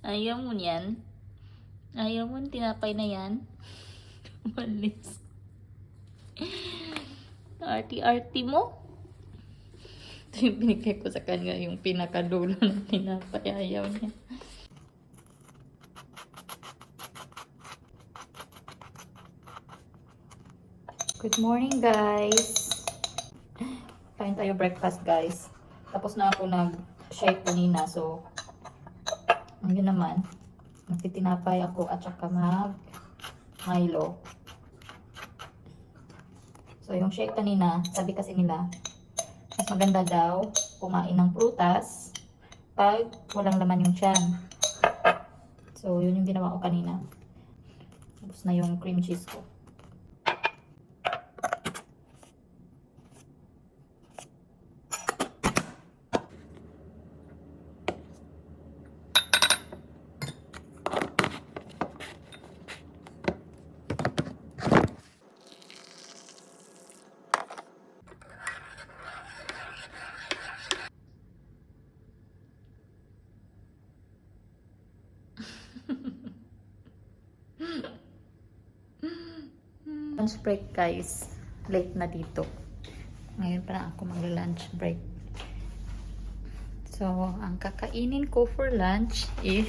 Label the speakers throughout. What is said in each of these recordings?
Speaker 1: Ayaw mo yan? Ayaw mo tinapay na yan? Malis. Arty-arty mo? Ito yung binigay ko sa kanya, yung pinakadulo ng tinapay. Ayaw niya. Good morning, guys. Kain tayo breakfast, guys. Tapos na ako nag-shake kanina, so yun naman. Magtitinapay ako at saka mag-Milo. So, yung shake kanina, sabi kasi nila, mas maganda daw kumain ng prutas pag walang laman yung tiyan. So, yun yung ginawa ko kanina. Tapos na yung cream cheese ko. Lunch break, guys. Late na dito. Ngayon pa lang ako mag-lunch break. So, ang kakainin ko for lunch is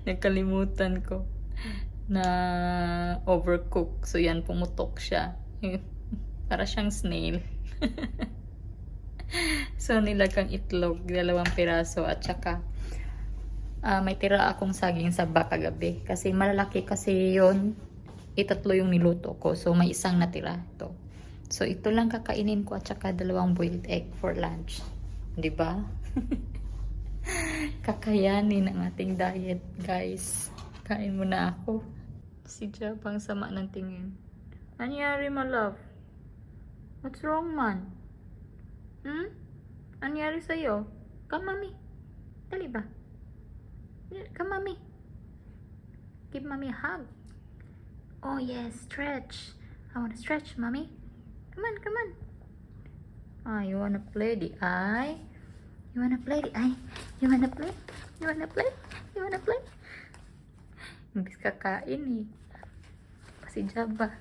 Speaker 1: nakalimutan ko na overcook. So, yan, pumutok siya. Para siyang snail. So, nilagang itlog, 2 piraso at saka may tira akong saging sa kagabi. Kasi malalaki kasi yon, 3 yung niluto ko. So, may isang natira ito. So, ito lang kakainin ko at saka 2 boiled egg for lunch. Diba? Kakayanin ang ating diet, guys. Kain muna ako. Si Jabang sama ng tingin. Anyari, my love? What's wrong, man? Anyari sa'yo? Come, mommy. Dali ba? Come, mommy. Give mommy a hug. Oh, yes, stretch. I want to stretch, mommy. Come on, come on. Ah, you want to play the eye? You want to play the eye? You want to play? You want to play? You want to play? Imbis kakain eh. Si Jaba.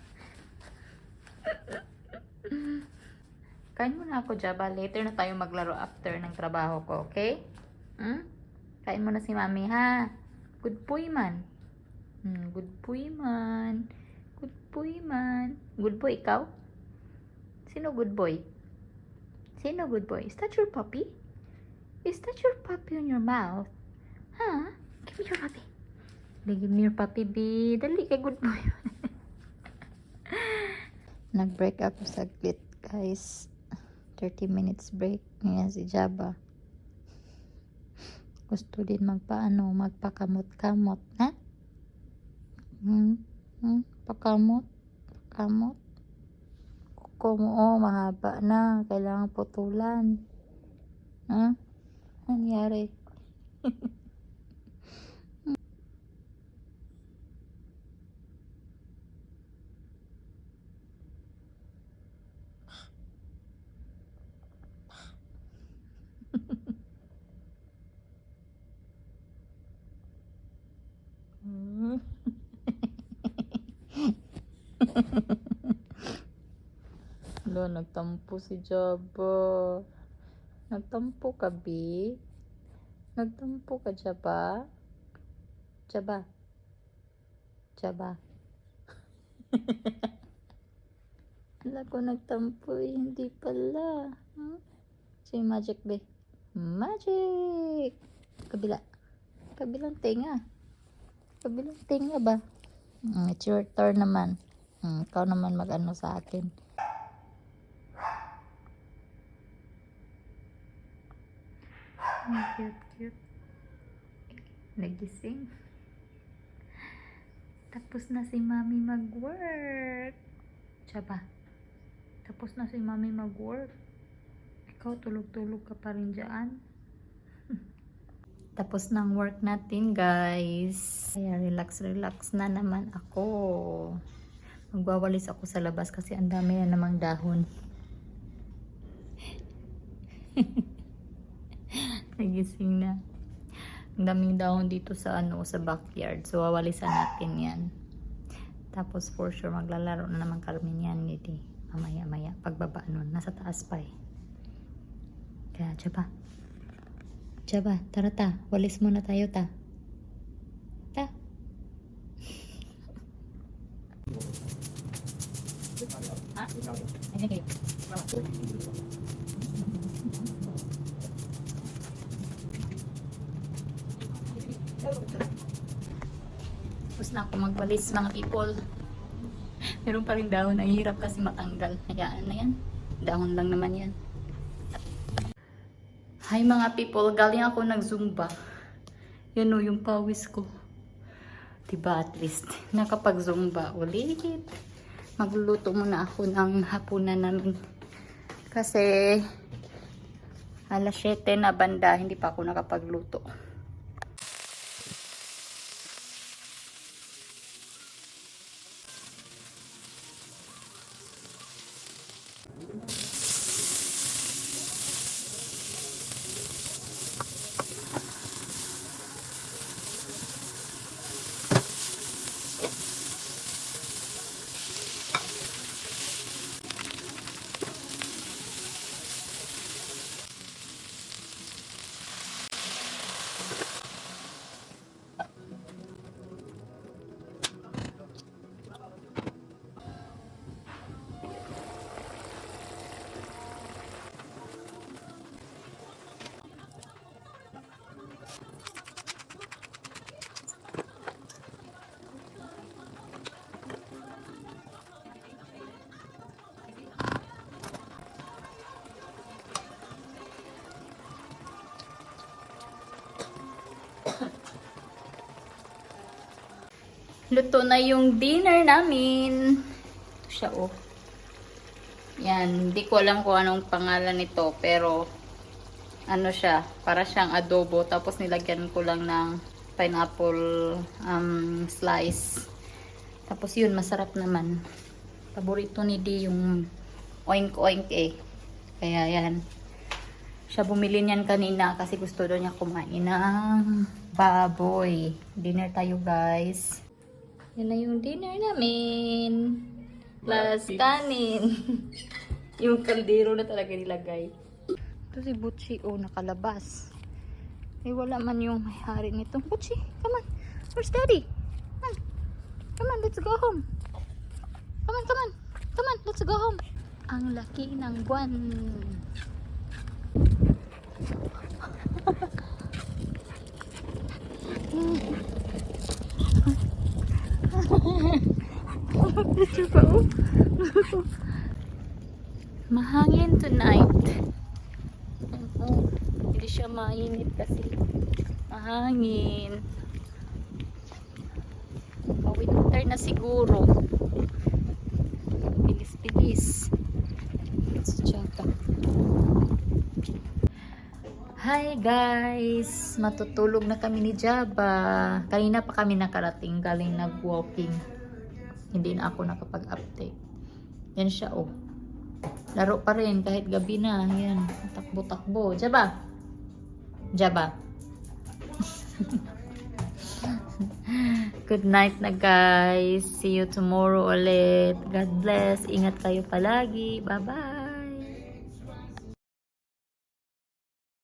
Speaker 1: Kain muna ako, Jaba. Later na tayo maglaro after ng trabaho ko, okay? Kain mo na si mami, ha? Good boy man. Good boy man. Good boy man. Good boy ikaw? Sino good boy? Sino good boy? Is that your puppy? Is that your puppy on your mouth? Huh? Give me your puppy. Give me your puppy, B. Dali kay good boy. Nag-break ako saglit, guys. 30 minutes break. Ngayon si Jaba. Gusto din magpakamot-kamot, ha? Pakamot? Pakamot? Kuko mo, mahaba na. Kailangan putulan. Ha? Nangyari? Lo, nagtampo si Jaba. Nagtampo ka, B? Nagtampo ka, Jaba? Jaba? Jaba? Ala ko nagtampo eh. Hindi pala. Si Magic, B. Magic! Kabila. Kabilang tinga. Kabilang tinga ba? It's your turn naman. Ikaw naman mag-ano sa akin. Cute, cute. Nagising. Tapos na si mami mag-work. Tsaba. Tapos na si mami mag-work. Ikaw tulog-tulog ka pa rin dyan. Tapos ng work natin, guys. Kaya relax na naman ako. Magwawalis ako sa labas kasi ang dami na namang dahon. Nagising na. Ang daming dahon dito sa sa backyard. So wawalisan natin 'yan. Tapos for sure maglalaro na naman Carmen yan dito. Mamaya pagbaba nun. Nasa taas pa eh. Kaya Jaba, tara ta. Walis muna tayo ta. Ta. Ha? Ayan kayo. Tapos na ako magwalis mga people. Meron pa rin dahon. Ang hirap kasi matanggal. Hayaan na yan. Dahon lang naman yan. Hi mga people. Galing ako nag-zumba. Yan o yung pawis ko. Diba at least nakapag-zumba ulit. Magluluto muna ako ng hapunan namin. Kasi alas 7 na banda. Hindi pa ako nakapagluto. Luto na yung dinner namin. Ito siya oh. Yan, hindi ko alam kung anong pangalan nito, pero ano siya, para siyang adobo, tapos nilagyan ko lang ng pineapple slice. Tapos yun, masarap naman. Paborito ni Di yung oink oink eh. Kaya yan. Siya bumili niyan kanina kasi gusto daw niya kumain ng baboy. Dinner tayo guys. Yan na yung dinner namin. Plus kanin. Yung kaldero na talaga nilagay. Ito si Butchie. Oh, nakalabas. Eh, wala man yung may-hari nito. Butchie, come on. Where's Daddy? Come on. Come on, let's go home. Come on, come on. Come on, let's go home. Ang laki ng buwan. Picture pa oh. Mahangin tonight. Oh, hindi siya mainit kasi mahangin. Winter na siguro. Bilis-bilis. Let's check. Hi guys! Matutulog na kami ni Jaba. Kanina pa kami nakarating, galing nag-walking. Hindi na ako nakapag-update. Yan siya oh. Laro pa rin kahit gabi na. Yan, takbo-takbo. Jaba! Jaba! Good night na guys. See you tomorrow ulit. God bless. Ingat kayo palagi. Bye-bye!